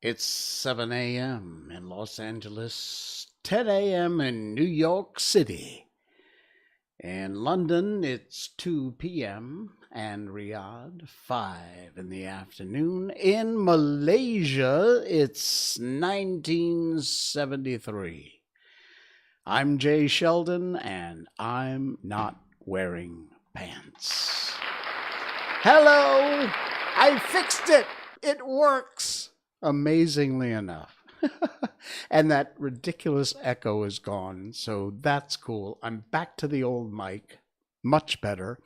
It's 7 a.m. in Los Angeles, 10 a.m. in New York City. In London, it's 2 p.m. and Riyadh, 5 in the afternoon. In Malaysia, it's 1973. I'm Jay Sheldon, and I'm not wearing pants. Hello! I fixed it! It works! Amazingly enough. And that ridiculous echo is gone, so that's cool. I'm back to the old mic. Much better.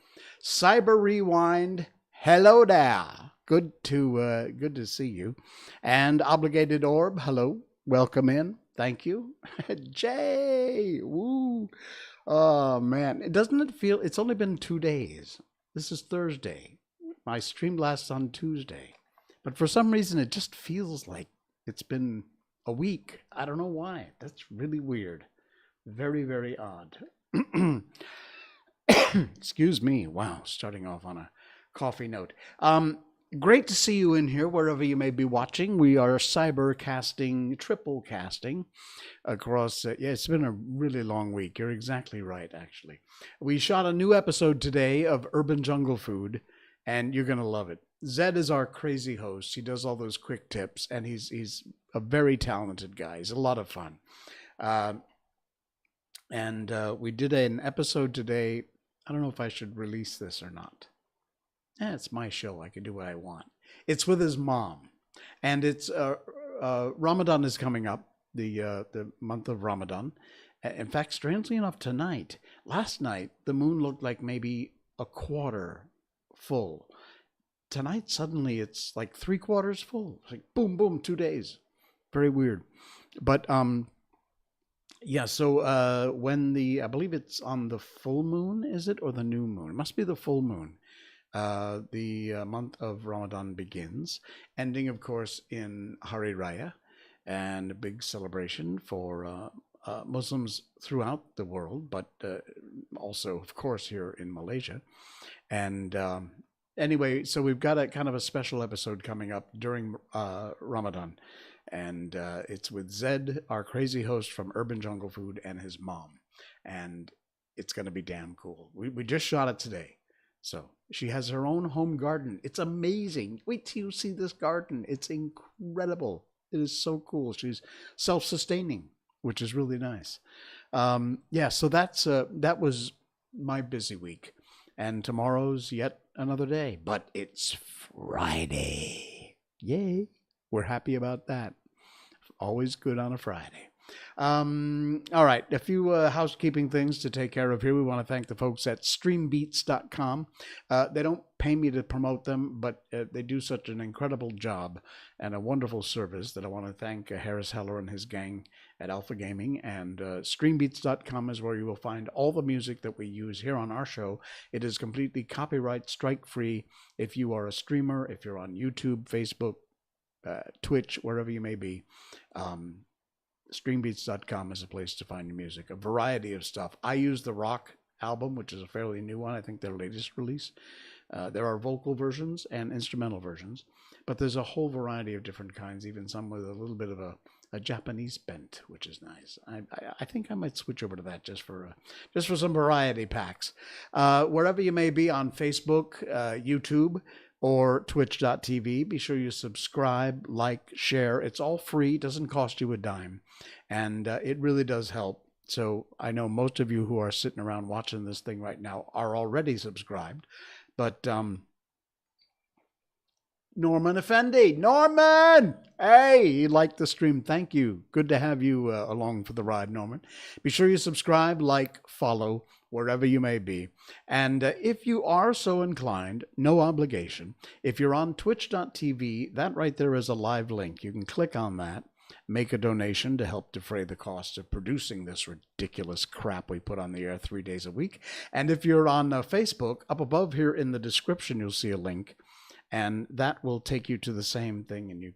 Cyber Rewind, hello there. Good to see you. And Obligated Orb, hello. Welcome in. Thank you. Jay! Woo! Oh, man. Doesn't it feel... It's only been 2 days. This is Thursday. My stream lasts on Tuesday. But for some reason, it just feels like it's been a week. I don't know why. That's really weird. Very, very odd. Excuse me. Wow, starting off on a coffee note. Great to see you in here, wherever you may be watching. We are cybercasting, triple casting across. It's been a really long week. You're exactly right, actually. We shot a new episode today of Urban Jungle Food, and you're going to love it. Zed is our crazy host. He does all those quick tips, and he's a very talented guy. He's a lot of fun. And we did an episode today. I don't know if I should release this or not. It's my show. I can do what I want. It's with his mom. And it's Ramadan is coming up, the month of Ramadan. In fact, strangely enough, last night, the moon looked like maybe a quarter full. Tonight, suddenly, it's like 3/4 full. It's like boom, boom, 2 days. Very weird. But, yeah, so when I believe it's on the full moon, is it? Or the new moon? It must be the full moon. The month of Ramadan begins, ending, of course, in Hari Raya, and a big celebration for Muslims throughout the world, but also, of course, here in Malaysia. And anyway, so we've got a kind of a special episode coming up during Ramadan, and it's with Zed, our crazy host from Urban Jungle Food, and his mom, and it's going to be damn cool. We just shot it today, so she has her own home garden. It's amazing. Wait till you see this garden. It's incredible. It is so cool. She's self-sustaining, which is really nice. Yeah, so that was my busy week. And tomorrow's yet another day, but it's Friday. Yay. We're happy about that. Always good on a Friday. All right, a few housekeeping things to take care of here. We want to thank the folks at streambeats.com. They don't pay me to promote them, but they do such an incredible job and a wonderful service that I want to thank Harris Heller and his gang at Alpha Gaming. And streambeats.com is where you will find all the music that we use here on our show. It is completely copyright strike free. If you are a streamer, if you're on YouTube, Facebook, Twitch, wherever you may be, streambeats.com is a place to find your music. A variety of stuff. I use the rock album, which is a fairly new one. I think their latest release. There are vocal versions and instrumental versions, but there's a whole variety of different kinds, even some with a little bit of a Japanese bent, which is nice. I think I might switch over to that just for some variety packs. Wherever you may be on Facebook, YouTube, or twitch.tv, be sure you subscribe, like, share. It's all free, doesn't cost you a dime, and it really does help. So I know most of you who are sitting around watching this thing right now are already subscribed, but Norman Effendi. Norman! Hey, you liked the stream. Thank you. Good to have you along for the ride, Norman. Be sure you subscribe, like, follow, wherever you may be. And if you are so inclined, no obligation, if you're on twitch.tv, that right there is a live link. You can click on that, make a donation to help defray the cost of producing this ridiculous crap we put on the air 3 days a week. And if you're on Facebook, up above here in the description, you'll see a link, and that will take you to the same thing, and you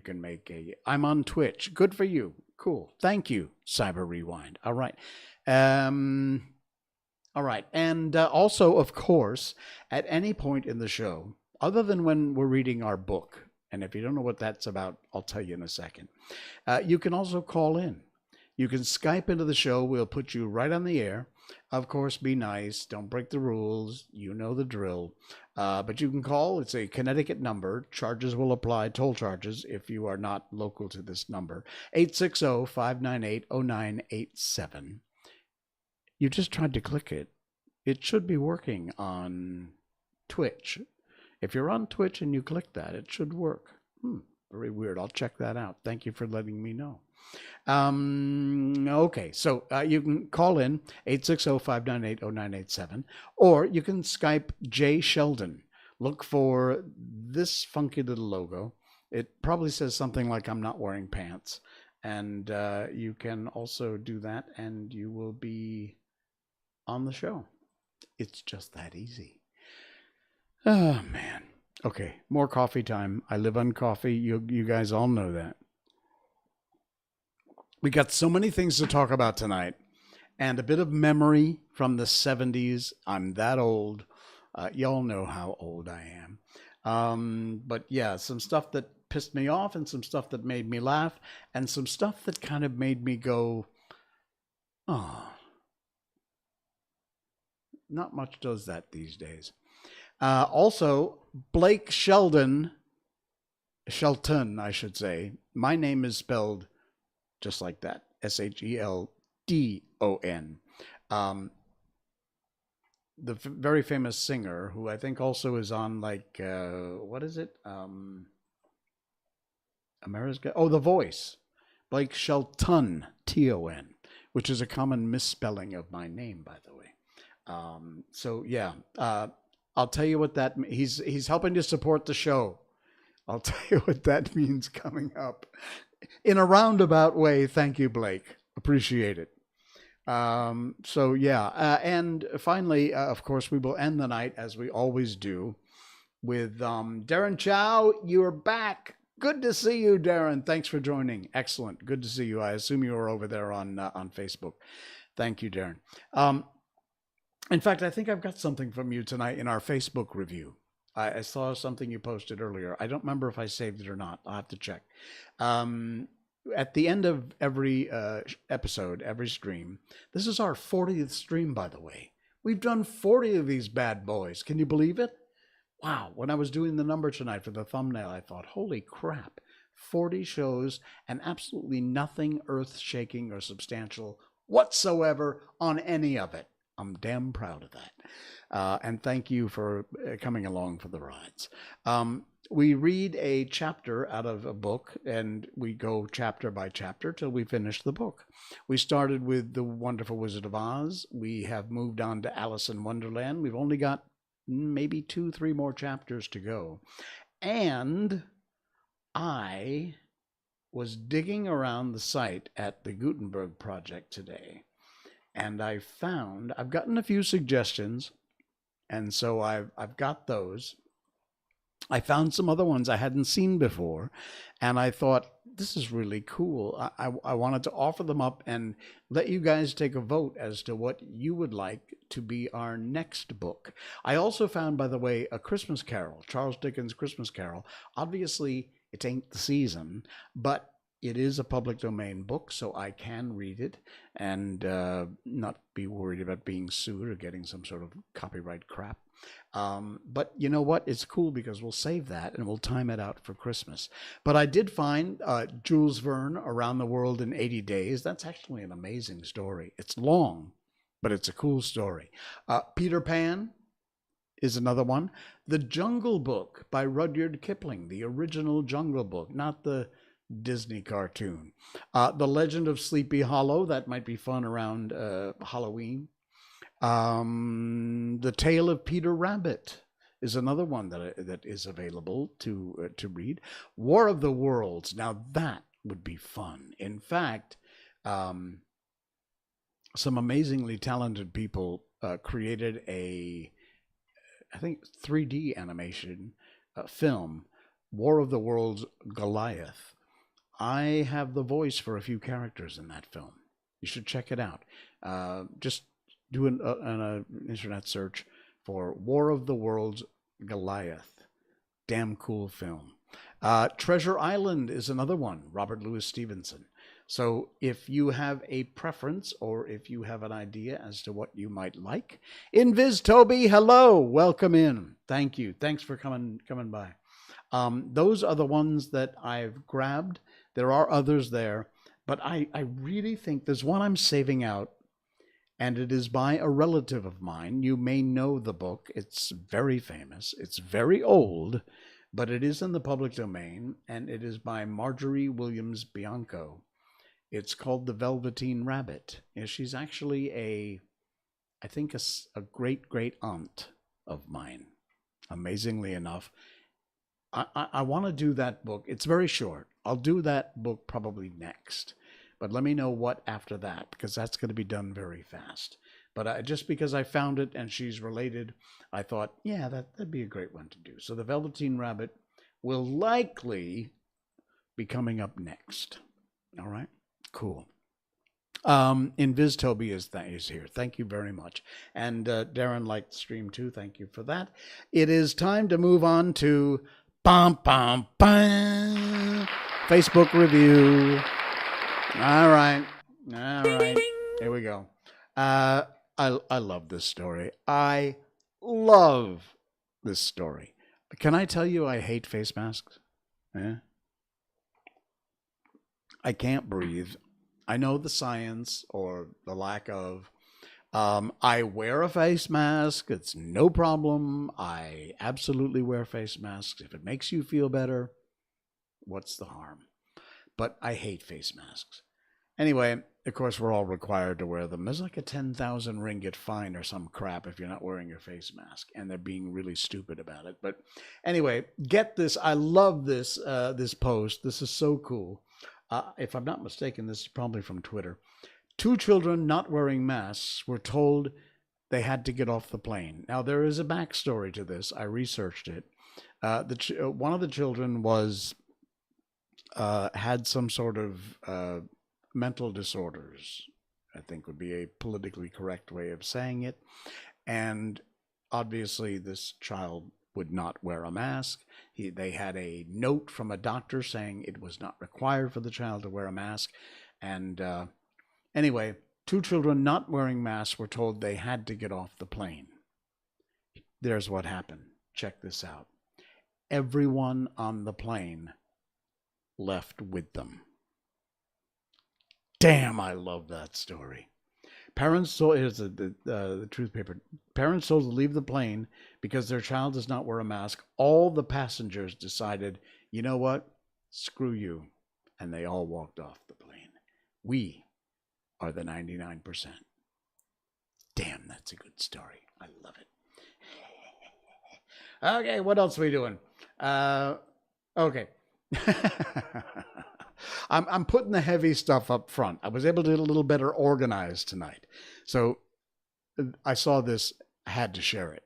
can make I'm on Twitch. Good for you. Cool. Thank you, Cyber Rewind. All right. All right. And also, of course, at any point in the show, other than when we're reading our book, And if you don't know what that's about, I'll tell you in a second. You can also call in. You can Skype into the show. We'll put you right on the air. Of course, be nice. Don't break the rules. You know the drill. But you can call. It's a Connecticut number. Charges will apply, toll charges, if you are not local to this number. 860-598-0987. You just tried to click it. It should be working on Twitch. If you're on Twitch and you click that, it should work. Very weird. I'll check that out. Thank you for letting me know. Okay, so you can call in 860-598-0987, or you can Skype Jay Sheldon. Look for this funky little logo. It probably says something like "I'm not wearing pants," and you can also do that, and you will be on the show. It's just that easy. Oh man. Okay, more coffee time. I live on coffee. You guys all know that. We got so many things to talk about tonight, and a bit of memory from the 70s. I'm that old. Y'all know how old I am. But yeah, some stuff that pissed me off, and some stuff that made me laugh, and some stuff that kind of made me go, oh. Not much does that these days. Also, Blake Shelton, I should say. My name is spelled just like that, Sheldon. The very famous singer, who I think also is on, like, what is it? America? Oh, The Voice. Blake Shelton, Ton, which is a common misspelling of my name, by the way. So yeah, I'll tell you what that means. He's helping to support the show. I'll tell you what that means coming up in a roundabout way. Thank you, Blake. Appreciate it. So yeah, and finally, of course, we will end the night as we always do with Darren Chow. You're back. Good to see you, Darren. Thanks for joining. Excellent. Good to see you. I assume you were over there on Facebook. Thank you, Darren. In fact, I think I've got something from you tonight in our Facebook review. I saw something you posted earlier. I don't remember if I saved it or not. I'll have to check. At the end of every episode, every stream, this is our 40th stream, by the way. We've done 40 of these bad boys. Can you believe it? Wow. When I was doing the number tonight for the thumbnail, I thought, holy crap, 40 shows and absolutely nothing earth-shaking or substantial whatsoever on any of it. I'm damn proud of that. And thank you for coming along for the rides. We read a chapter out of a book, and we go chapter by chapter till we finish the book. We started with The Wonderful Wizard of Oz. We have moved on to Alice in Wonderland. We've only got maybe 2-3 more chapters to go. And I was digging around the site at the Gutenberg Project today, and I've gotten a few suggestions, and so I've got those. I found some other ones I hadn't seen before, and I thought, this is really cool. I wanted to offer them up and let you guys take a vote as to what you would like to be our next book. I also found, by the way, A Christmas Carol, Charles Dickens' Christmas Carol. Obviously, it ain't the season, but it is a public domain book, so I can read it and not be worried about being sued or getting some sort of copyright crap. But you know what? It's cool because we'll save that and we'll time it out for Christmas. But I did find Jules Verne, Around the World in 80 Days. That's actually an amazing story. It's long, but it's a cool story. Peter Pan is another one. The Jungle Book by Rudyard Kipling, the original Jungle Book, not the Disney cartoon. The Legend of Sleepy Hollow, that might be fun around Halloween. The Tale of Peter Rabbit is another one that is available to read. War of the Worlds, now that would be fun. In fact, some amazingly talented people created I think 3D animation film, War of the Worlds Goliath. I have the voice for a few characters in that film. You should check it out. Just do an internet search for War of the Worlds Goliath. Damn cool film. Treasure Island is another one, Robert Louis Stevenson. So if you have a preference or if you have an idea as to what you might like, Invis Toby, hello, welcome in. Thank you. Thanks for coming by. Those are the ones that I've grabbed. There are others there, but I really think there's one I'm saving out, and it is by a relative of mine. You may know the book. It's very famous. It's very old, but it is in the public domain, and it is by Marjorie Williams Bianco. It's called The Velveteen Rabbit. Yeah, she's actually I think a great aunt of mine, amazingly enough. I want to do that book. It's very short. I'll do that book probably next. But let me know what after that, because that's going to be done very fast. But just because I found it and she's related, I thought, yeah, that'd be a great one to do. So The Velveteen Rabbit will likely be coming up next. All right? Cool. Invis Toby is here. Thank you very much. And Darren liked the stream too. Thank you for that. It is time to move on to bum, bum, bum. Facebook review. All right. Here we go. I love this story. I love this story. Can I tell you I hate face masks? Yeah. I can't breathe. I know the science or the lack of. I wear a face mask. It's no problem. I absolutely wear face masks. If it makes you feel better, what's the harm? But I hate face masks. Anyway, of course, we're all required to wear them. There's like a 10,000 ringgit fine or some crap if you're not wearing your face mask, and they're being really stupid about it. But anyway, get this. I love this this post. This is so cool. If I'm not mistaken, this is probably from Twitter. 2 children not wearing masks were told they had to get off the plane. Now, there is a backstory to this. I researched it. One of the children was had some sort of mental disorders, I think would be a politically correct way of saying it. And obviously, this child would not wear a mask. They had a note from a doctor saying it was not required for the child to wear a mask. And anyway, 2 children not wearing masks were told they had to get off the plane. There's what happened. Check this out. Everyone on the plane left with them. Damn, I love that story. Parents told, here's the truth paper. Parents told to leave the plane because their child does not wear a mask. All the passengers decided, you know what? Screw you. And they all walked off the plane. We are the 99%. Damn, that's a good story. I love it. Okay, what else are we doing? Okay. I'm putting the heavy stuff up front. I was able to get a little better organized tonight. So I saw this, I had to share it.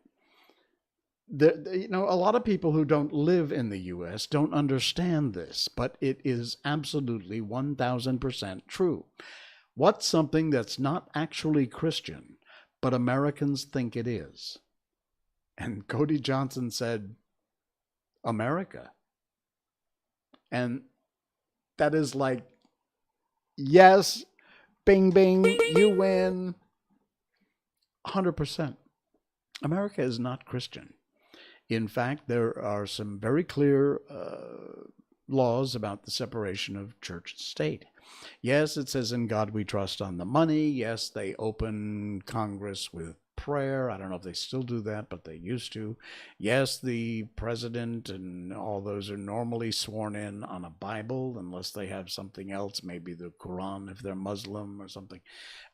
A lot of people who don't live in the U.S. don't understand this, but it is absolutely 1,000% true. What's something that's not actually Christian, but Americans think it is? And Cody Johnson said, America. And that is like, yes, bing, bing, you win. 100%. America is not Christian. In fact, there are some very clear laws about the separation of church and state. Yes, it says in God we trust on the money. Yes, they open Congress with prayer. I don't know if they still do that, but they used to. Yes, the president and all those are normally sworn in on a Bible unless they have something else, maybe the Quran if they're Muslim or something.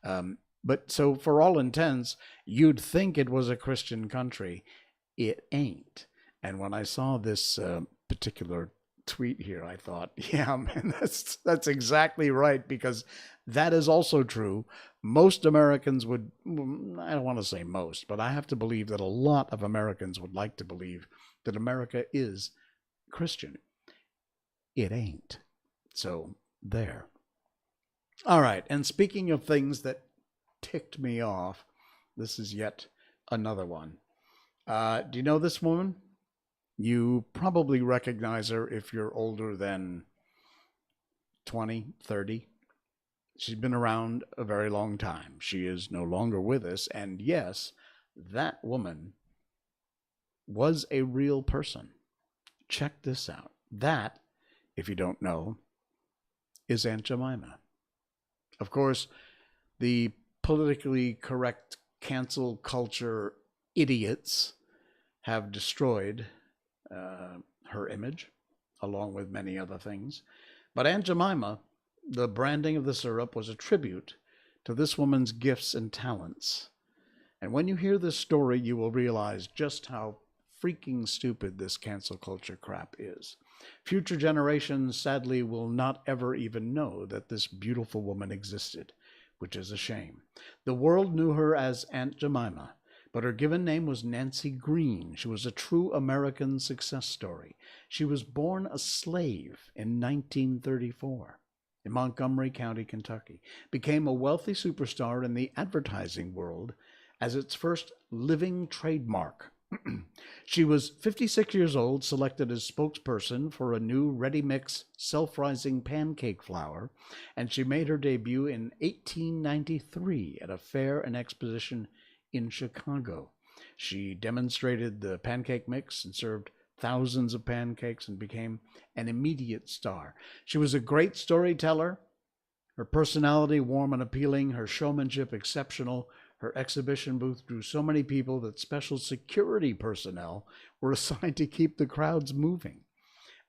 But so for all intents, you'd think it was a Christian country. It ain't. And when I saw this particular tweet here, I thought, yeah, man, that's exactly right, because that is also true. Most Americans would, I don't want to say most, but I have to believe that a lot of Americans would like to believe that America is Christian. It ain't. So there. All right. And speaking of things that ticked me off, this is yet another one. Do you know this woman? You probably recognize her if you're older than 20, 30. She's been around a very long time. She is no longer with us. And yes, that woman was a real person. Check this out. That, if you don't know, is Aunt Jemima. Of course, the politically correct cancel culture idiots have destroyed her image, along with many other things. But Aunt Jemima, the branding of the syrup, was a tribute to this woman's gifts and talents. And when you hear this story, you will realize just how freaking stupid this cancel culture crap is. Future generations, sadly, will not ever even know that this beautiful woman existed, which is a shame. The world knew her as Aunt Jemima, but her given name was Nancy Green. She was a true American success story. She was born a slave in 1934 in Montgomery County, Kentucky, became a wealthy superstar in the advertising world as its first living trademark. She was 56 years old, selected as spokesperson for a new ready-mix self-rising pancake flour, and she made her debut in 1893 at a fair and exposition in Chicago. She demonstrated the pancake mix and served thousands of pancakes and became an immediate star. She was a great storyteller, her personality warm and appealing, her showmanship exceptional. Her exhibition booth drew so many people that special security personnel were assigned to keep the crowds moving.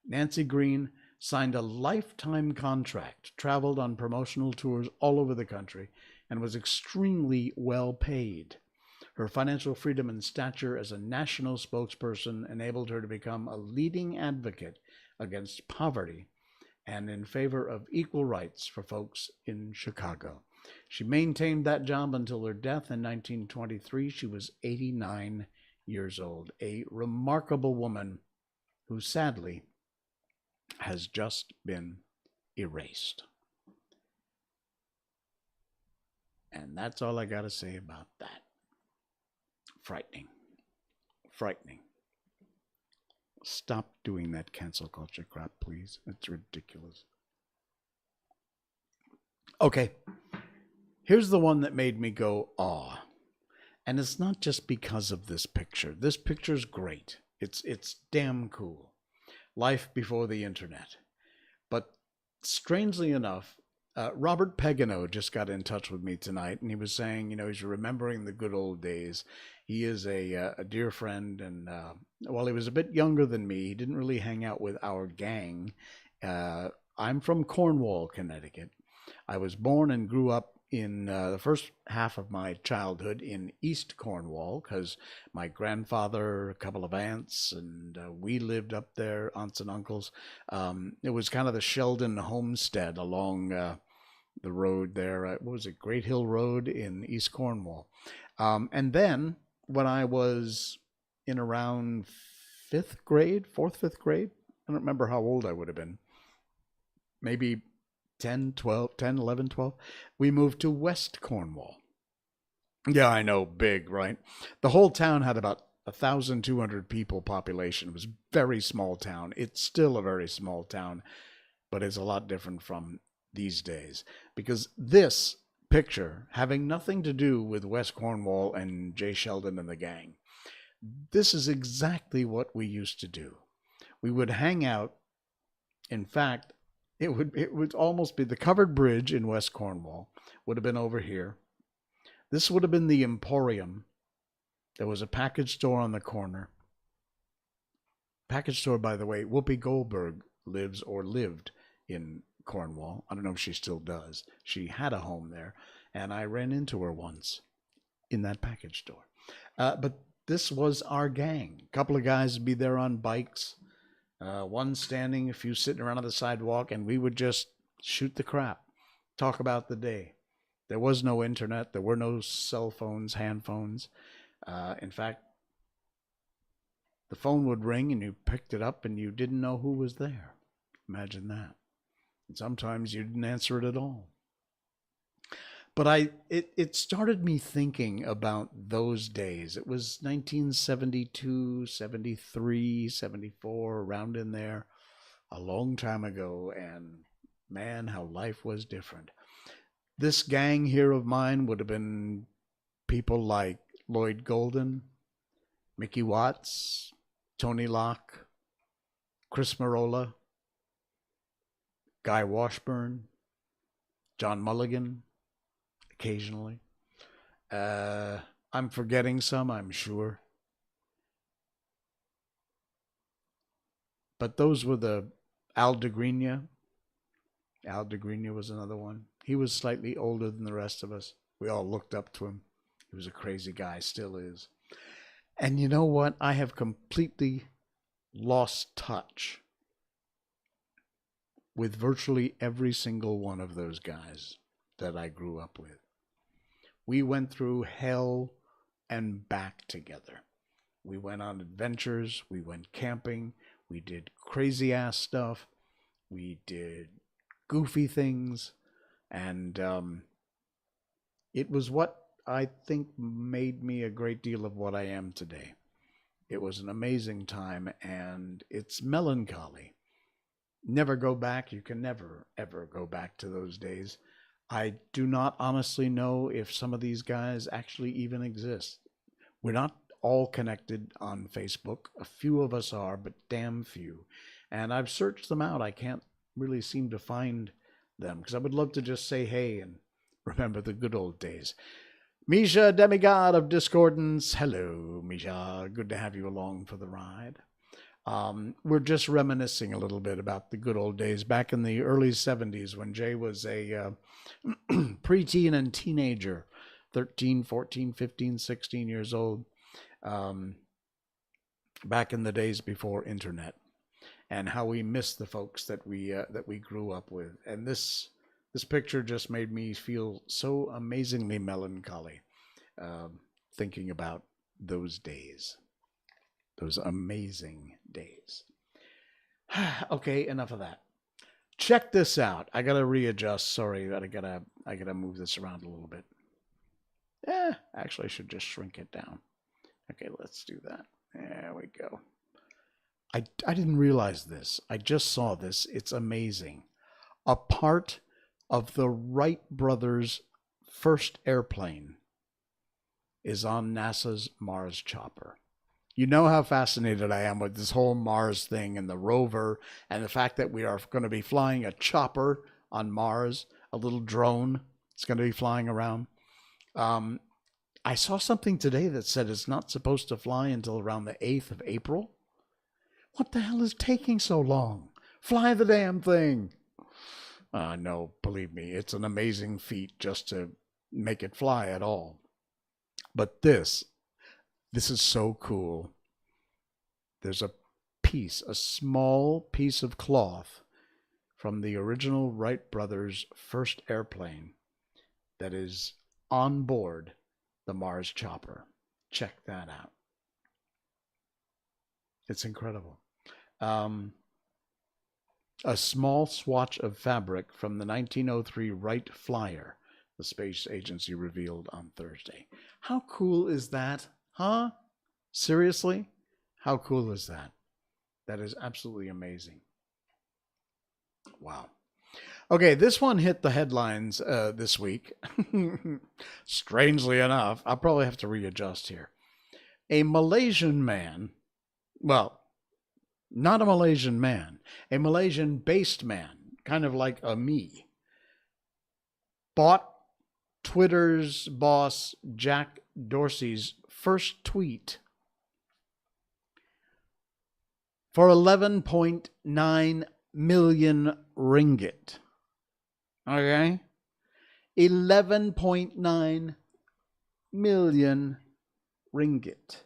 Nancy Green signed a lifetime contract, traveled on promotional tours all over the country, and was extremely well paid. Her financial freedom and stature as a national spokesperson enabled her to become a leading advocate against poverty and in favor of equal rights for folks in Chicago. She maintained that job until her death in 1923. She was 89 years old, a remarkable woman who sadly has just been erased. And that's all I got to say about that. Frightening. Frightening. Stop doing that cancel culture crap, please. It's ridiculous. Okay. Here's the one that made me go, aw. And it's not just because of this picture. This picture's great. It's damn cool. Life before the internet. But strangely enough, Robert Pegano just got in touch with me tonight, and he was saying, he's remembering the good old days. He is a dear friend, and while he was a bit younger than me, he didn't really hang out with our gang. I'm from Cornwall, Connecticut. I was born and grew up in the first half of my childhood in East Cornwall because my grandfather, a couple of aunts, and we lived up there, aunts and uncles. It was kind of the Sheldon homestead along the road there. What was it? Great Hill Road in East Cornwall. And then when I was in around fourth, fifth grade, I don't remember how old I would have been. Maybe 10, 11, 12. We moved to West Cornwall. Yeah, I know, big, right? The whole town had about 1,200 people population. It was a very small town. It's still a very small town, but it's a lot different from these days. Because this picture, having nothing to do with West Cornwall and Jay Sheldon and the gang, this is exactly what we used to do. We would hang out. In fact, it would almost be the covered bridge in West Cornwall would have been over here. This would have been the Emporium. There was a package store on the corner. Package store, by the way, Whoopi Goldberg lives or lived in Cornwall. I don't know if she still does. She had a home there, and I ran into her once in that package store. But this was our gang. A couple of guys would be there on bikes. One standing, a few sitting around on the sidewalk, and we would just shoot the crap, talk about the day. There was no internet. There were no cell phones, hand phones. In fact, the phone would ring and you picked it up and you didn't know who was there. Imagine that. And sometimes you didn't answer it at all. But it started me thinking about those days. It was 1972, 73, 74, around in there, a long time ago, and man, how life was different. This gang here of mine would have been people like Lloyd Golden, Mickey Watts, Tony Locke, Chris Marola, Guy Washburn, John Mulligan, occasionally. I'm forgetting some, I'm sure. But those were the Al DeGrenia. Al DeGrenia was another one. He was slightly older than the rest of us. We all looked up to him. He was a crazy guy, still is. And you know what? I have completely lost touch with virtually every single one of those guys that I grew up with. We went through hell and back together. We went on adventures. We went camping. We did crazy ass stuff. We did goofy things. And it was what I think made me a great deal of what I am today. It was an amazing time, and it's melancholy. Never go back. You can never, ever go back to those days. I do not honestly know if some of these guys actually even exist. We're not all connected on Facebook. A few of us are, but damn few. And I've searched them out. I can't really seem to find them because I would love to just say hey and remember the good old days. Misha, demigod of discordance. Hello, Misha. Good to have you along for the ride. We're just reminiscing a little bit about the good old days back in the early 70s when Jay was a preteen and teenager, 13, 14, 15, 16 years old, back in the days before internet, and how we miss the folks that we grew up with. And this picture just made me feel so amazingly melancholy, thinking about those days. Those amazing days. Okay, enough of that. Check this out. I gotta readjust. Sorry, I gotta move this around a little bit. Actually, I should just shrink it down. Okay, let's do that. There we go. I didn't realize this. I just saw this. It's amazing. A part of the Wright brothers' first airplane is on NASA's Mars chopper. You know how fascinated I am with this whole Mars thing and the rover and the fact that we are going to be flying a chopper on Mars, a little drone. It's going to be flying around. I saw something today that said it's not supposed to fly until around the 8th of April. What the hell is taking so long? Fly the damn thing. No, believe me, it's an amazing feat just to make it fly at all. But this is so cool. There's a small piece of cloth from the original Wright brothers' first airplane that is on board the Mars chopper. Check that out. It's incredible. A small swatch of fabric from the 1903 Wright Flyer, the space agency revealed on Thursday. How cool is that? Huh? Seriously? How cool is that? That is absolutely amazing. Wow. Okay, this one hit the headlines this week. Strangely enough, I'll probably have to readjust here. A Malaysian man, well, not a Malaysian man, a Malaysian-based man, kind of like a me, bought Twitter's boss Jack Dorsey's first tweet for 11.9 million ringgit. Okay? 11.9 million ringgit.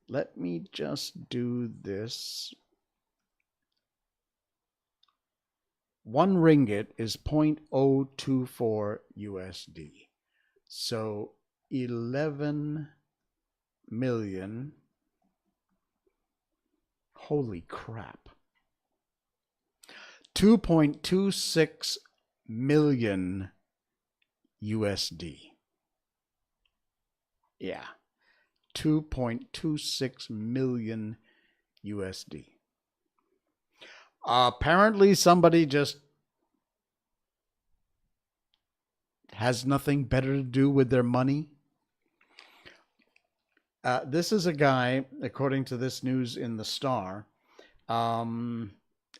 Let me just do this. 1 ringgit is 0.024 USD. So 11 million. Holy crap. 2.26 million USD. Yeah. 2.26 million USD. Apparently somebody just has nothing better to do with their money. This is a guy, according to this news in the Star, and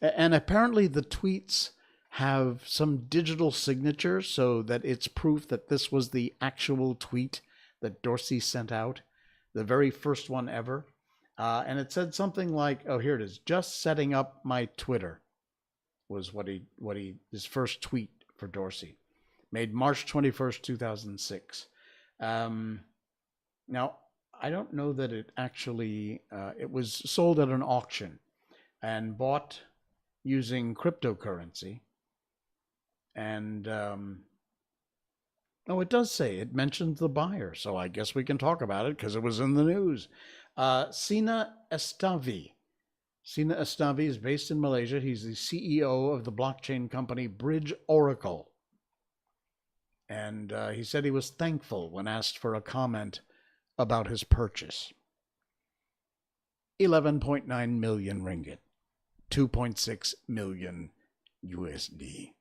apparently the tweets have some digital signature so that it's proof that this was the actual tweet that Dorsey sent out, the very first one ever. And it said something like, oh, here it is, just setting up my Twitter was his first tweet for Dorsey, made March 21st, 2006. Now, I don't know that it actually, it was sold at an auction and bought using cryptocurrency. And, oh, it does say, it mentions the buyer, so I guess we can talk about it because it was in the news. Sina Estavi. Sina Estavi is based in Malaysia. He's the CEO of the blockchain company Bridge Oracle. And he said he was thankful when asked for a comment about his purchase. 11.9 million ringgit, 2.6 million USD.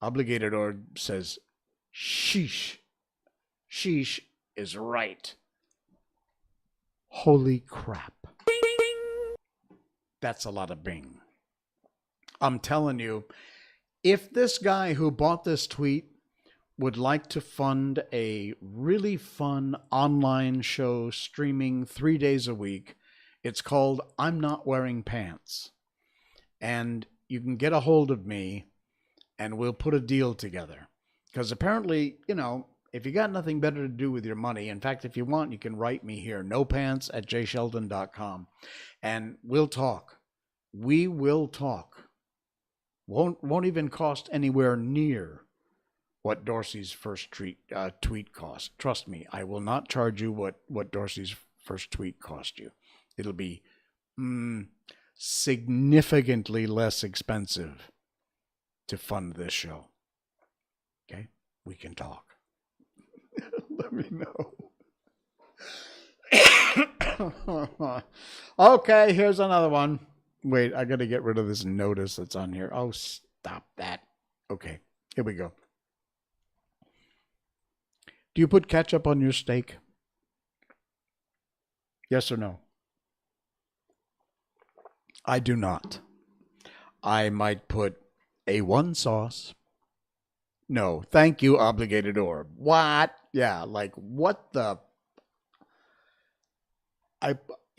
Obligated Org says, sheesh. Sheesh is right. Holy crap. That's a lot of bing. I'm telling you, if this guy who bought this tweet would like to fund a really fun online show streaming 3 days a week, it's called I'm Not Wearing Pants. And you can get a hold of me and we'll put a deal together. Because apparently, you know, if you got nothing better to do with your money, in fact, if you want, you can write me here, nopants@jsheldon.com, and we'll talk. We will talk. Won't even cost anywhere near what Dorsey's first tweet cost. Trust me, I will not charge you what Dorsey's first tweet cost you. It'll be significantly less expensive to fund this show. Okay? We can talk. Let me know. Okay, here's another one. Wait, I got to get rid of this notice that's on here. Oh, stop that. Okay, here we go. Do you put ketchup on your steak? Yes or no? I do not. I might put A1 sauce. No, thank you, Obligated Orb. What? Yeah, like what the?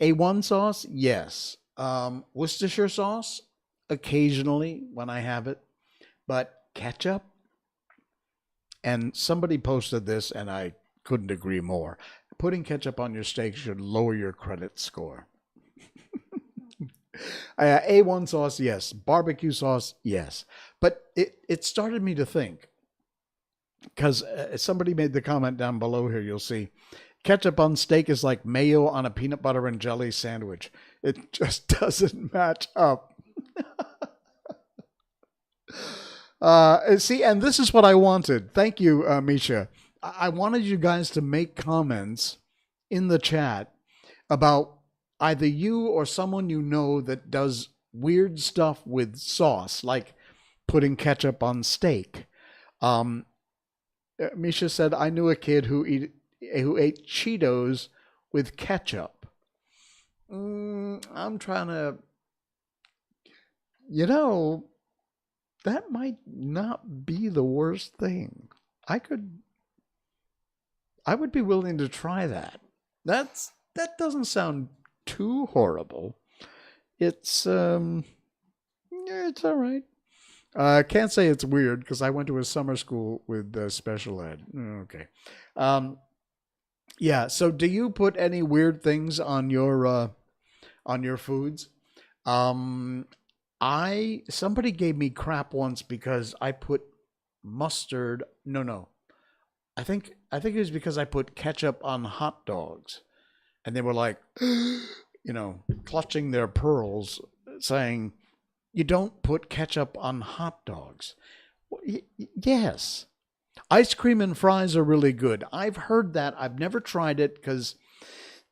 A1 sauce? Yes. Worcestershire sauce? Occasionally when I have it. But ketchup? And somebody posted this and I couldn't agree more. Putting ketchup on your steak should lower your credit score. A1 sauce, yes. Barbecue sauce, yes. But it started me to think, because somebody made the comment down below here, you'll see, ketchup on steak is like mayo on a peanut butter and jelly sandwich. It just doesn't match up. See, and this is what I wanted. Thank you, Misha. I wanted you guys to make comments in the chat about either you or someone you know that does weird stuff with sauce, like putting ketchup on steak. Misha said, I knew a kid who ate Cheetos with ketchup. I'm trying to, that might not be the worst thing. I would be willing to try that. That doesn't sound too horrible. It's all right. I can't say it's weird because I went to a summer school with special ed. Okay. Yeah. So do you put any weird things on your foods? Somebody gave me crap once because I put mustard. No. I think it was because I put ketchup on hot dogs, and they were like, clutching their pearls, saying, "You don't put ketchup on hot dogs." Well, yes, Ice cream and fries are really good. I've heard that. I've never tried it because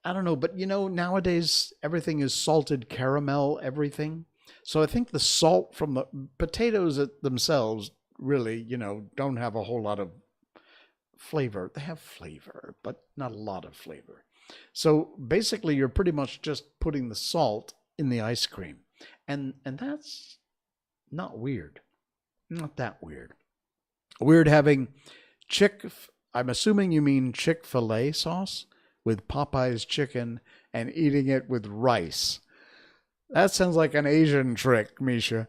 I don't know, but nowadays everything is salted caramel, everything. So I think the salt from the potatoes themselves really, don't have a whole lot of flavor. They have flavor, but not a lot of flavor. So basically, you're pretty much just putting the salt in the ice cream, and that's not weird. Not that weird. Weird having chick. I'm assuming you mean Chick-fil-A sauce with Popeye's chicken and eating it with rice. That sounds like an Asian trick, Misha.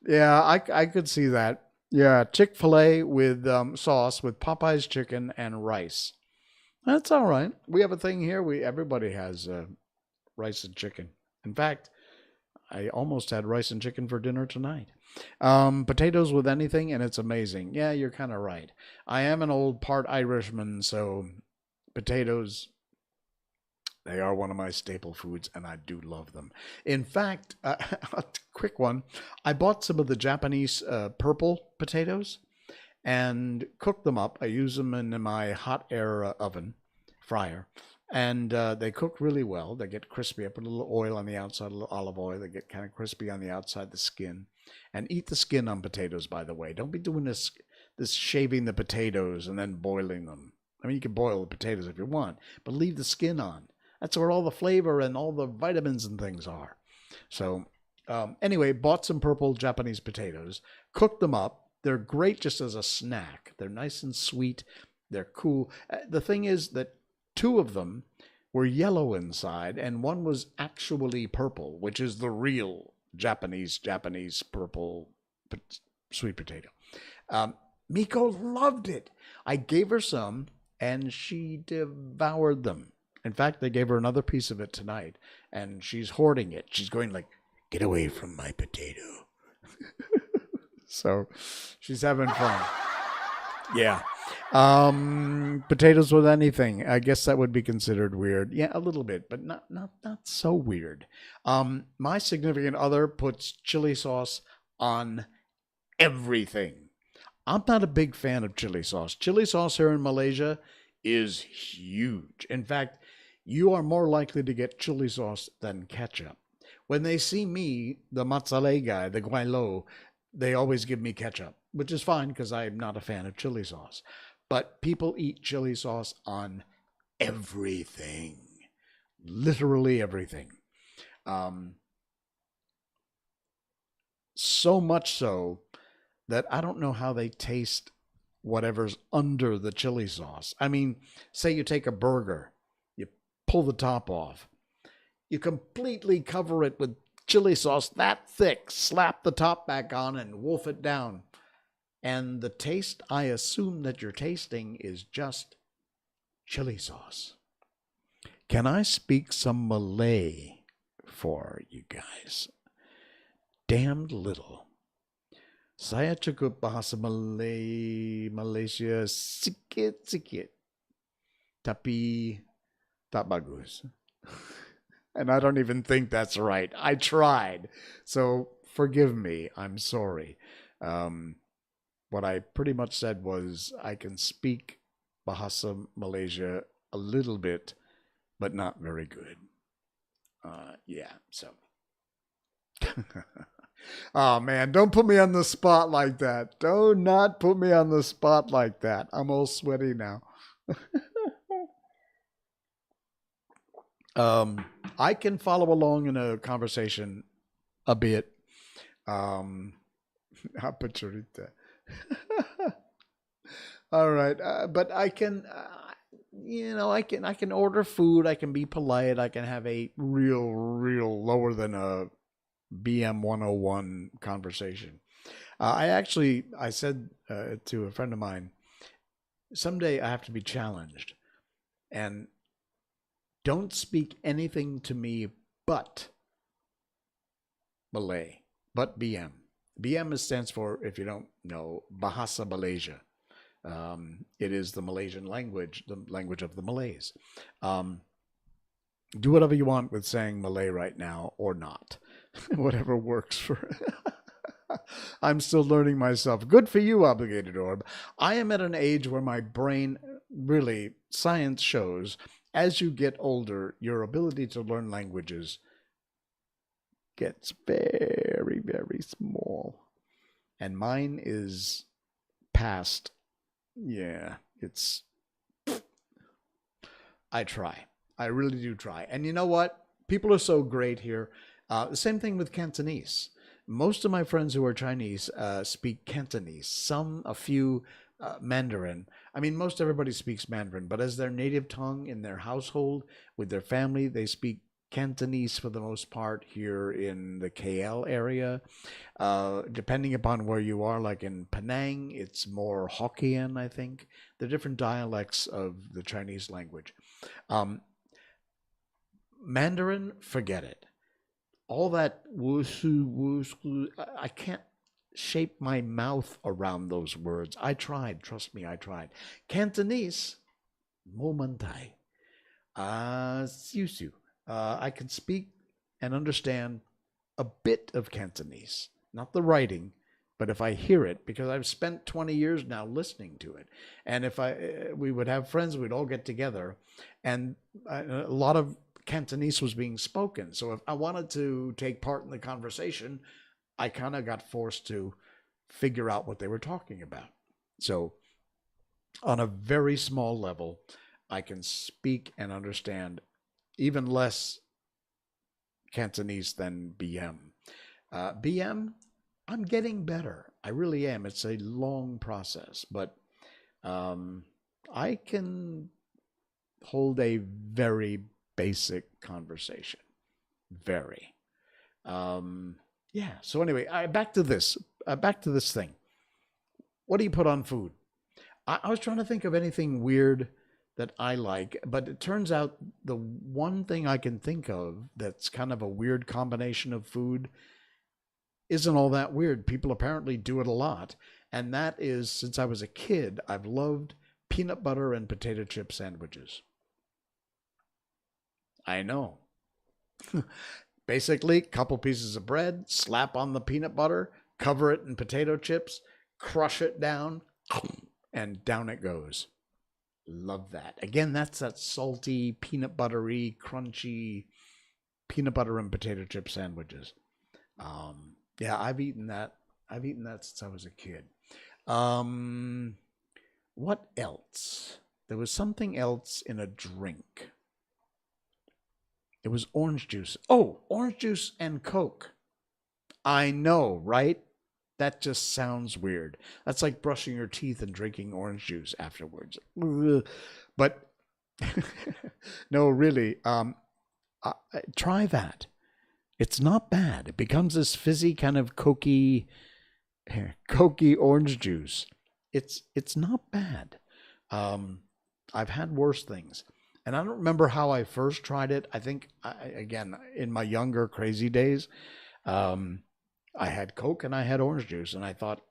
Yeah, I could see that. Yeah, Chick-fil-A with sauce with Popeye's chicken and rice. That's all right. We have a thing here. Everybody has rice and chicken. In fact, I almost had rice and chicken for dinner tonight. Potatoes with anything, and it's amazing. Yeah, you're kind of right. I am an old part Irishman, so potatoes, they are one of my staple foods, and I do love them. In fact, a quick one. I bought some of the Japanese purple potatoes and cooked them up. I use them in my hot air oven fryer, and they cook really well. They get crispy. I put a little oil on the outside, a little olive oil. They get kind of crispy on the outside, the skin. And eat the skin on potatoes, by the way. Don't be doing this shaving the potatoes and then boiling them. I mean, you can boil the potatoes if you want, but leave the skin on. That's where all the flavor and all the vitamins and things are. So anyway, bought some purple Japanese potatoes, cooked them up. They're great just as a snack. They're nice and sweet. They're cool. The thing is that two of them were yellow inside, and one was actually purple, which is the real Japanese purple sweet potato. Miko loved it. I gave her some, and she devoured them. In fact, they gave her another piece of it tonight, and she's hoarding it. She's going like, "Get away from my potato." So she's having fun. Yeah. Potatoes with anything. I guess that would be considered weird. Yeah, a little bit, but not so weird. My significant other puts chili sauce on everything. I'm not a big fan of chili sauce. Chili sauce here in Malaysia is huge. In fact, you are more likely to get chili sauce than ketchup. When they see me, the mozzarella guy, the guaylo, they always give me ketchup, which is fine because I'm not a fan of chili sauce. But people eat chili sauce on everything, literally everything. So much so that I don't know how they taste whatever's under the chili sauce. I mean, say you take a burger, you pull the top off, you completely cover it with chili sauce that thick, slap the top back on and wolf it down. And the taste I assume that you're tasting is just chili sauce. Can I speak some Malay for you guys? Damned little. Saya cukup bahasa Malaysia sikit-sikit. Tapi tak bagus. And I don't even think that's right. I tried. So forgive me. I'm sorry. What I pretty much said was I can speak Bahasa Malaysia a little bit, but not very good. Yeah, so. Oh, man, don't put me on the spot like that. Do not put me on the spot like that. I'm all sweaty now. I can follow along in a conversation a bit. Aperturita. All right, but I can, I can order food. I can be polite. I can have a real lower than a BM 101 conversation. I said to a friend of mine, someday I have to be challenged, and don't speak anything to me but Malay, but BM. BM stands for, if you don't know, Bahasa Malaysia. It is the Malaysian language, the language of the Malays. Do whatever you want with saying Malay right now or not. Whatever works for I'm still learning myself. Good for you, Obligated Orb. I am at an age where my brain, really, science shows, as you get older, your ability to learn languages gets very, very small. And mine is past. Yeah, it's. I try. I really do try. And you know what? People are so great here. The same thing with Cantonese. Most of my friends who are Chinese speak Cantonese. A few Mandarin. I mean, most everybody speaks Mandarin, but as their native tongue in their household with their family, they speak Cantonese for the most part here in the KL area. Depending upon where you are, like in Penang, it's more Hokkien, I think. The different dialects of the Chinese language. Um, Mandarin, forget it. All that wushu, wushu, I can't shape my mouth around those words. I tried, trust me, I tried. Cantonese, momentai, siu. I can speak and understand a bit of Cantonese, not the writing, but if I hear it, because I've spent 20 years now listening to it, and if we would have friends, we'd all get together, and a lot of Cantonese was being spoken. So if I wanted to take part in the conversation, I kind of got forced to figure out what they were talking about. So on a very small level, I can speak and understand even less Cantonese than BM. BM, I'm getting better. I really am. It's a long process, but I can hold a very basic conversation. Very. Yeah. So anyway, back to this. Back to this thing. What do you put on food? I was trying to think of anything weird that I like, but it turns out the one thing I can think of that's kind of a weird combination of food isn't all that weird. People apparently do it a lot. And that is, since I was a kid, I've loved peanut butter and potato chip sandwiches. I know. Basically, couple pieces of bread, slap on the peanut butter, cover it in potato chips, crush it down, and down it goes. Love that. Again, that's that salty, peanut buttery, crunchy peanut butter and potato chip sandwiches. Yeah, I've eaten that. I've eaten that since I was a kid. What else? There was something else in a drink. It was orange juice. Oh, orange juice and Coke. I know, right? That just sounds weird. That's like brushing your teeth and drinking orange juice afterwards. But no, really, try that. It's not bad. It becomes this fizzy kind of cokey orange juice. It's not bad. I've had worse things. And I don't remember how I first tried it. I think, again, in my younger crazy days, I had Coke and I had orange juice. And I thought,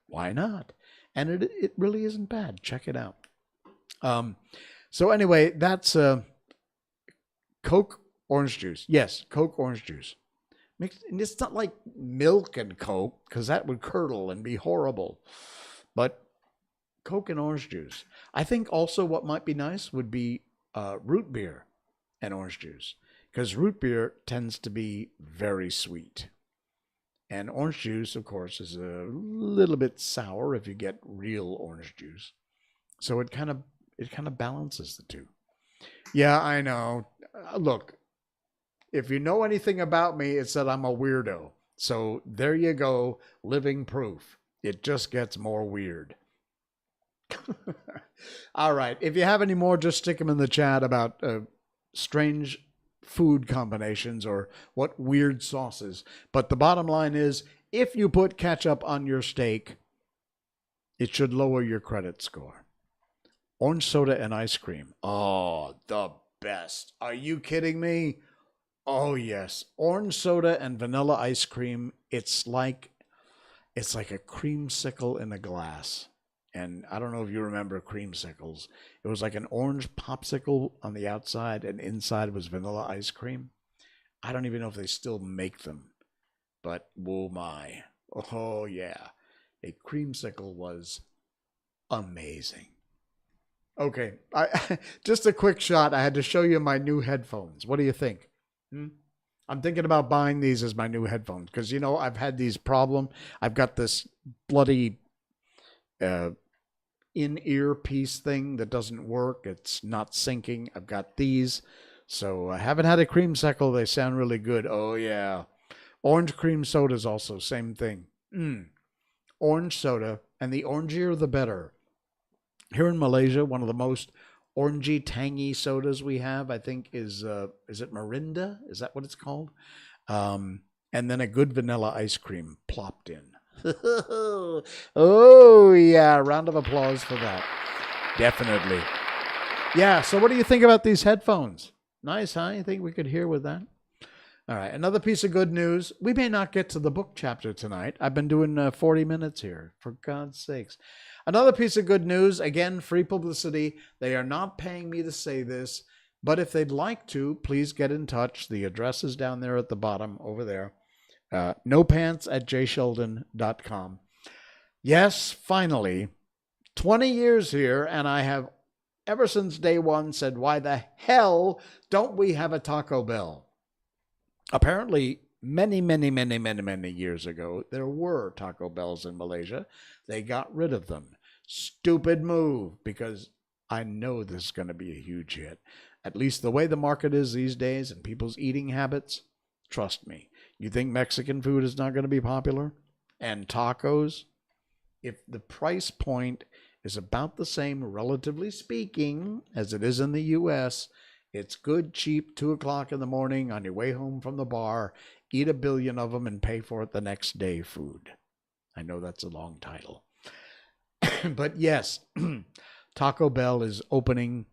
why not? And it really isn't bad. Check it out. So anyway, that's Coke, orange juice. Yes, Coke, orange juice. And it's not like milk and Coke, because that would curdle and be horrible. But Coke and orange juice. I think also what might be nice would be root beer and orange juice, because root beer tends to be very sweet. And orange juice, of course, is a little bit sour if you get real orange juice. So it kind of balances the two. Yeah, I know. Look, if you know anything about me, it's that I'm a weirdo. So there you go, living proof. It just gets more weird. All right. If you have any more, just stick them in the chat about strange food combinations or what weird sauces. But the bottom line is, if you put ketchup on your steak, it should lower your credit score. Orange soda and ice cream. Oh, the best. Are you kidding me? Oh, yes. Orange soda and vanilla ice cream. It's like a creamsicle in a glass. And I don't know if you remember creamsicles. It was like an orange popsicle on the outside, and inside was vanilla ice cream. I don't even know if they still make them. But, oh my. Oh, yeah. A creamsicle was amazing. Okay, just a quick shot. I had to show you my new headphones. What do you think? Hmm? I'm thinking about buying these as my new headphones because, I've had these problem. I've got this bloody uh, in-ear piece thing that doesn't work. It's not syncing. I've got these. So I haven't had a creamsicle. They sound really good. Oh, yeah. Orange cream soda is also same thing. Orange soda, and the orangier the better. Here in Malaysia, one of the most orangey, tangy sodas we have, I think, is it Mirinda? Is that what it's called? And then a good vanilla ice cream plopped in. Oh, yeah. Round of applause for that. Definitely. Yeah. So what do you think about these headphones? Nice, huh? You think we could hear with that? All right. Another piece of good news. We may not get to the book chapter tonight. I've been doing 40 minutes here, for God's sakes. Another piece of good news. Again, free publicity. They are not paying me to say this, but if they'd like to, please get in touch. The address is down there at the bottom over there. nopants@jsheldon.com. Yes, finally, 20 years here, and I have, ever since day one, said, why the hell don't we have a Taco Bell? Apparently, many years ago, there were Taco Bells in Malaysia. They got rid of them. Stupid move, because I know this is going to be a huge hit. At least the way the market is these days and people's eating habits, trust me. You think Mexican food is not going to be popular? And tacos? If the price point is about the same, relatively speaking, as it is in the U.S., it's good, cheap, 2 o'clock in the morning on your way home from the bar, eat a billion of them and pay for it the next day food. I know that's a long title. But yes, Taco Bell is opening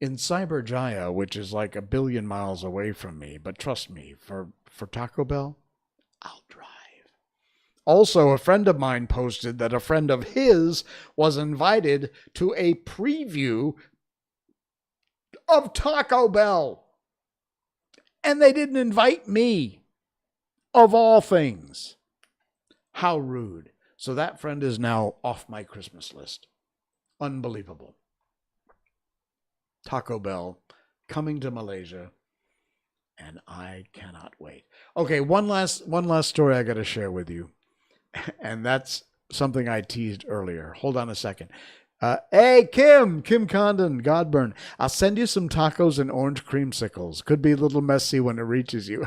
in Cyberjaya, which is like a billion miles away from me. But trust me, for Taco Bell, I'll drive. Also, a friend of mine posted that a friend of his was invited to a preview of Taco Bell. And they didn't invite me, of all things. How rude. So that friend is now off my Christmas list. Unbelievable. Taco Bell coming to Malaysia, and I cannot wait. Okay, one last story I got to share with you, and that's something I teased earlier. Hold on a second. Hey, Kim Condon, Godburn. I'll send you some tacos and orange creamsicles. Could be a little messy when it reaches you.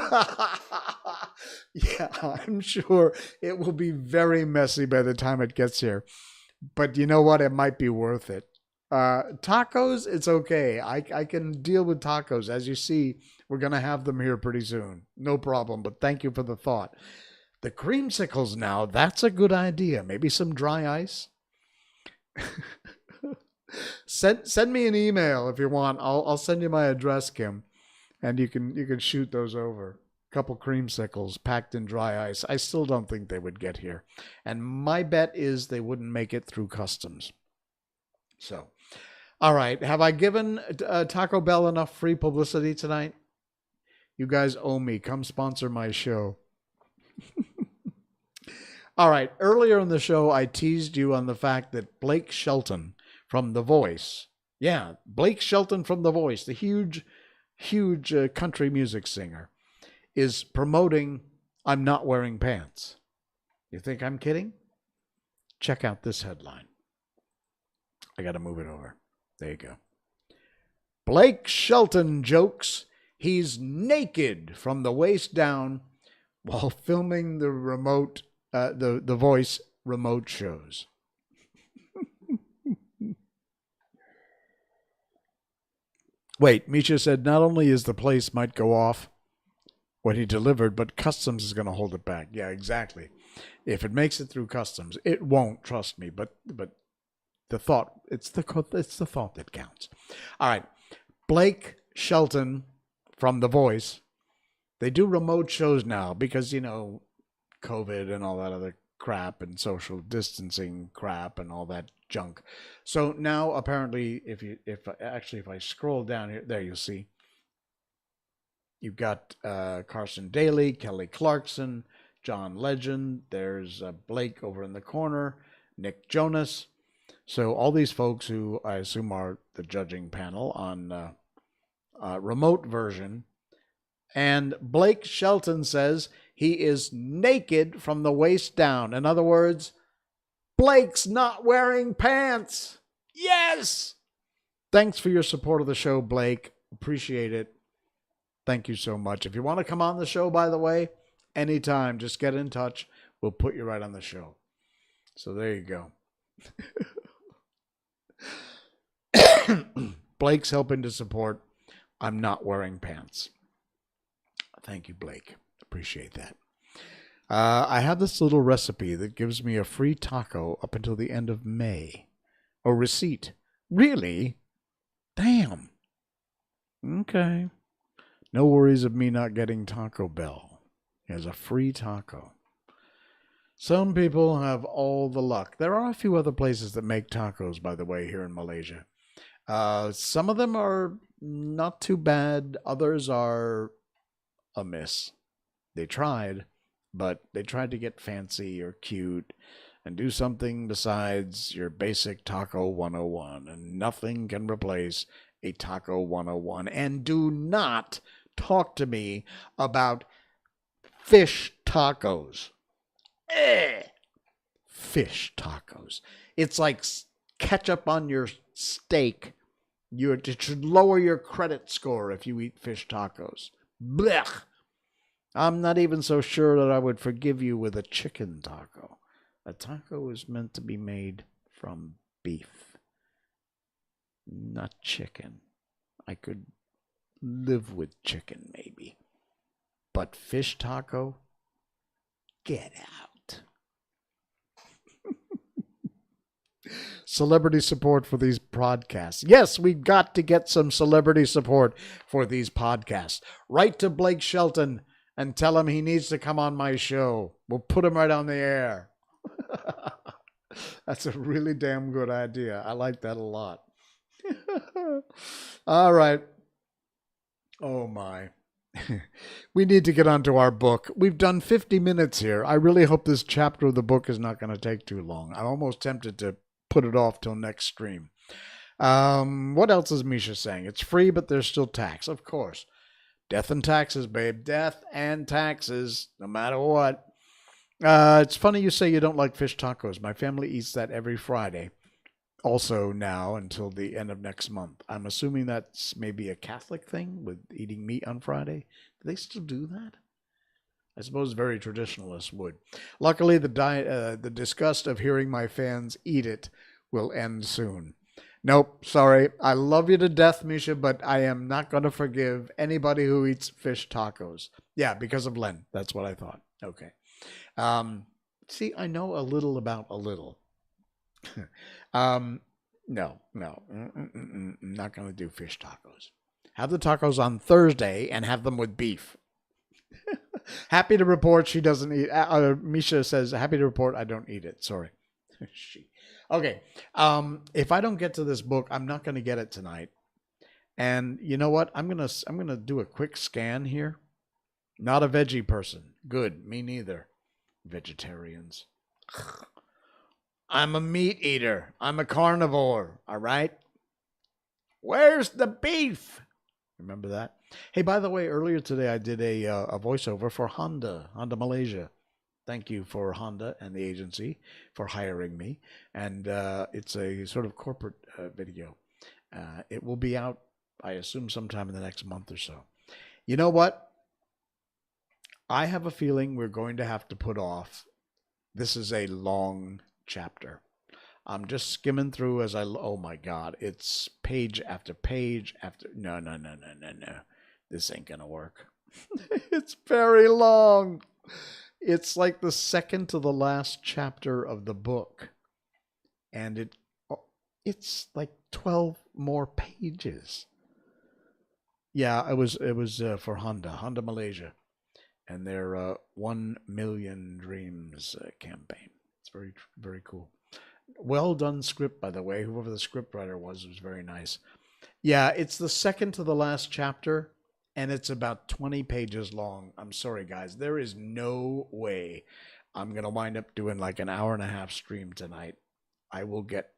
Yeah, I'm sure it will be very messy by the time it gets here. But you know what? It might be worth it. Tacos, it's okay. I can deal with tacos. As you see, we're going to have them here pretty soon. No problem, but thank you for the thought. The creamsicles now, that's a good idea. Maybe some dry ice. Send me an email if you want. I'll send you my address, Kim, and you can shoot those over. A couple creamsicles packed in dry ice. I still don't think they would get here, and my bet is they wouldn't make it through customs. So, all right. Have I given Taco Bell enough free publicity tonight? You guys owe me. Come sponsor my show. All right. Earlier in the show, I teased you on the fact that Blake Shelton from The Voice. Yeah, Blake Shelton from The Voice, the huge country music singer, is promoting I'm Not Wearing Pants. You think I'm kidding? Check out this headline. I got to move it over. There you go. Blake Shelton jokes he's naked from the waist down while filming the the Voice remote shows. Wait, Misha said not only is the place might go off what he delivered, but customs is going to hold it back. Yeah, exactly. If it makes it through customs, it won't, trust me, but the thought, it's the thought that counts. All right. Blake Shelton from The Voice. They do remote shows now because, COVID and all that other crap and social distancing crap and all that junk. So now apparently if I scroll down here, there you'll see you've got Carson Daly, Kelly Clarkson, John Legend. There's Blake over in the corner, Nick Jonas. So all these folks who I assume are the judging panel on remote version. And Blake Shelton says he is naked from the waist down. In other words, Blake's not wearing pants. Yes! Thanks for your support of the show, Blake. Appreciate it. Thank you so much. If you want to come on the show, by the way, anytime, just get in touch. We'll put you right on the show. So there you go. Blake's helping to support I'm not wearing pants. Thank you, Blake. Appreciate that. I have this little recipe that gives me a free taco up until the end of May. A receipt. Really? Damn. Okay. No worries of me not getting Taco Bell. Here's a free taco. Some people have all the luck. There are a few other places that make tacos, by the way, here in Malaysia. Some of them are not too bad. Others are a miss. They tried, but they tried to get fancy or cute and do something besides your basic Taco 101, and nothing can replace a Taco 101. And do not talk to me about fish tacos. Fish tacos. It's like ketchup on your steak. It should lower your credit score if you eat fish tacos. Blech. I'm not even so sure that I would forgive you with a chicken taco. A taco is meant to be made from beef, not chicken. I could live with chicken maybe. But fish taco? Get out. Celebrity support for these podcasts. Yes, we've got to get some celebrity support for these podcasts. Write to Blake Shelton and tell him he needs to come on my show. We'll put him right on the air. That's a really damn good idea. I like that a lot. All right. Oh, my. We need to get on to our book. We've done 50 minutes here. I really hope this chapter of the book is not going to take too long. I'm almost tempted to put it off till next stream. What else is Misha saying? It's free, but there's still tax. Of course. Death and taxes, babe. Death and taxes, no matter what. It's funny you say you don't like fish tacos. My family eats that every Friday. Also now until the end of next month. I'm assuming that's maybe a Catholic thing with eating meat on Friday. Do they still do that? I suppose very traditionalists would. Luckily, the disgust of hearing my fans eat it will end soon. Nope, sorry. I love you to death, Misha, but I am not going to forgive anybody who eats fish tacos. Yeah, because of Len. That's what I thought. Okay. See, I know a little about a little. No. I'm not going to do fish tacos. Have the tacos on Thursday and have them with beef. Happy to report she doesn't eat. Misha says, happy to report I don't eat it. Sorry. Okay. If I don't get to this book, I'm not going to get it tonight. And you know what? I'm going to do a quick scan here. Not a veggie person. Good. Me neither. Vegetarians. I'm a meat eater. I'm a carnivore. All right? Where's the beef? Remember that? Hey, by the way, earlier today I did a voiceover for Honda Malaysia. Thank you for Honda and the agency for hiring me. And it's a sort of corporate video. It will be out, I assume, sometime in the next month or so. You know what? I have a feeling we're going to have to put off. This is a long chapter. I'm just skimming through as oh my God, it's page after page after. No. This ain't going to work. It's very long. It's like the second to the last chapter of the book. And it's like 12 more pages. Yeah, it was for Honda Malaysia and their 1 Million Dreams campaign. It's very, very cool. Well done script, by the way. Whoever the script writer was very nice. Yeah, it's the second to the last chapter, and it's about 20 pages long. I'm sorry, guys. There is no way I'm going to wind up doing like an hour and a half stream tonight. I will get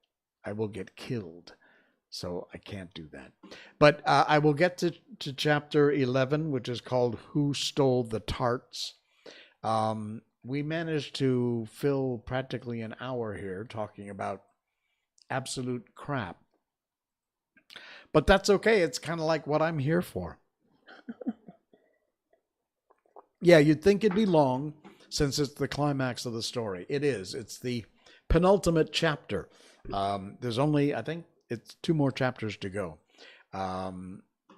killed. So I can't do that. But I will get to chapter 11, which is called Who Stole the Tarts? We managed to fill practically an hour here talking about absolute crap. But that's okay. It's kind of like what I'm here for. Yeah, you'd think it'd be long since it's the climax of the story. It is. It's the penultimate chapter. There's only, I think, it's 2 more chapters to go.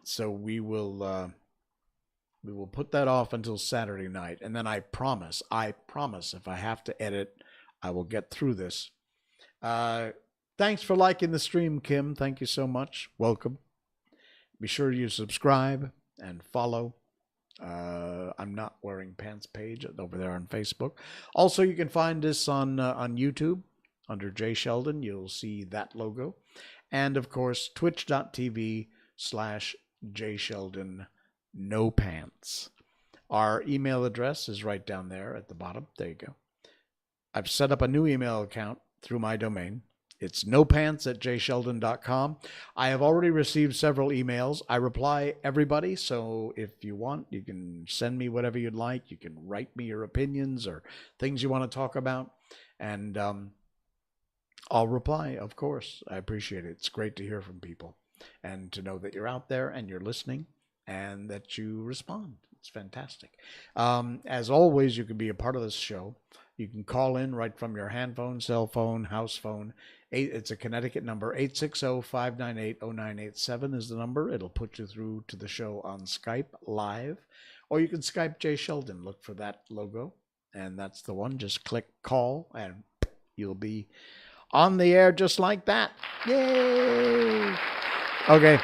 So we will put that off until Saturday night, and then I promise, if I have to edit, I will get through this. Thanks for liking the stream, Kim. Thank you so much. Welcome. Be sure you subscribe and follow. I'm Not Wearing Pants page over there on Facebook. Also, you can find this on YouTube under Jay Sheldon. You'll see that logo. And of course, twitch.tv/Jay Sheldon No Pants. Our email address is right down there at the bottom. There you go. I've set up a new email account through my domain. It's nopants@jaysheldon.com. I have already received several emails. I reply everybody, so if you want, you can send me whatever you'd like. You can write me your opinions or things you want to talk about, and I'll reply, of course. I appreciate it. It's great to hear from people and to know that you're out there and you're listening and that you respond. It's fantastic. As always, you can be a part of this show. You can call in right from your handphone, cell phone, house phone. It's a Connecticut number. 860-598-0987 is the number. It'll put you through to the show on Skype live. Or you can Skype Jay Sheldon. Look for that logo, and that's the one. Just click call, and you'll be on the air just like that. Yay! Okay.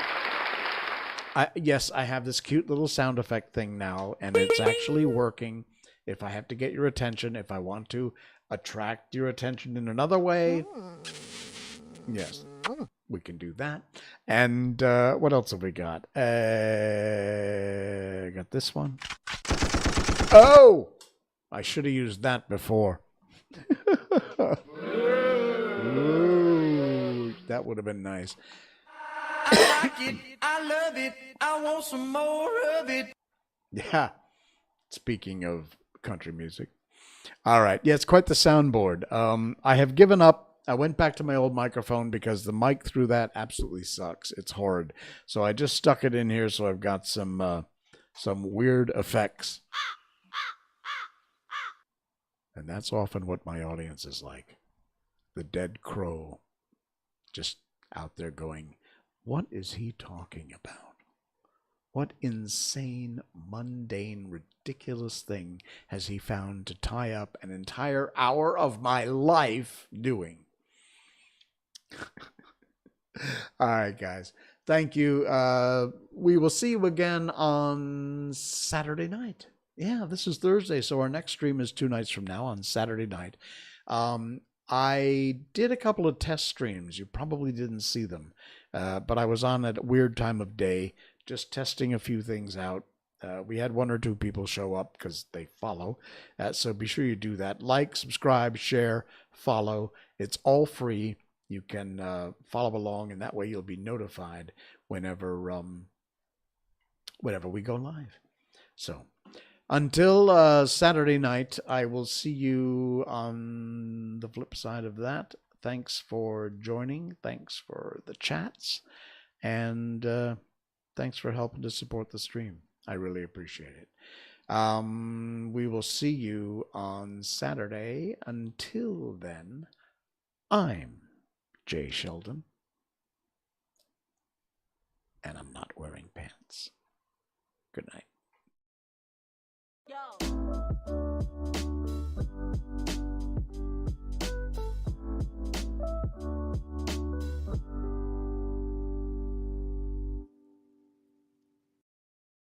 Yes, I have this cute little sound effect thing now, and it's actually working. If I have to get your attention, if I want to attract your attention in another way, yes, we can do that. And what else have we got? Got this one. Oh! I should have used that before. Ooh, that would have been nice. I like it. I love it. I want some more of it. Yeah. Speaking of country music. All right. Yeah, it's quite the soundboard. I have given up. I went back to my old microphone because the mic through that absolutely sucks. It's horrid. So I just stuck it in here, so I've got some weird effects. And that's often what my audience is like. The dead crow just out there going, what is he talking about? What insane, mundane, ridiculous thing has he found to tie up an entire hour of my life doing? All right, guys. Thank you. We will see you again on Saturday night. Yeah, this is Thursday, so our next stream is 2 nights from now on Saturday night. I did a couple of test streams. You probably didn't see them, but I was on at a weird time of day, just testing a few things out. We had 1 or 2 people show up because they follow. So be sure you do that. Like, subscribe, share, follow. It's all free. You can follow along, and that way you'll be notified whenever we go live. So until Saturday night, I will see you on the flip side of that. Thanks for joining. Thanks for the chats. And thanks for helping to support the stream. I really appreciate it. We will see you on Saturday. Until then, I'm Jay Sheldon, and I'm not wearing pants. Good night.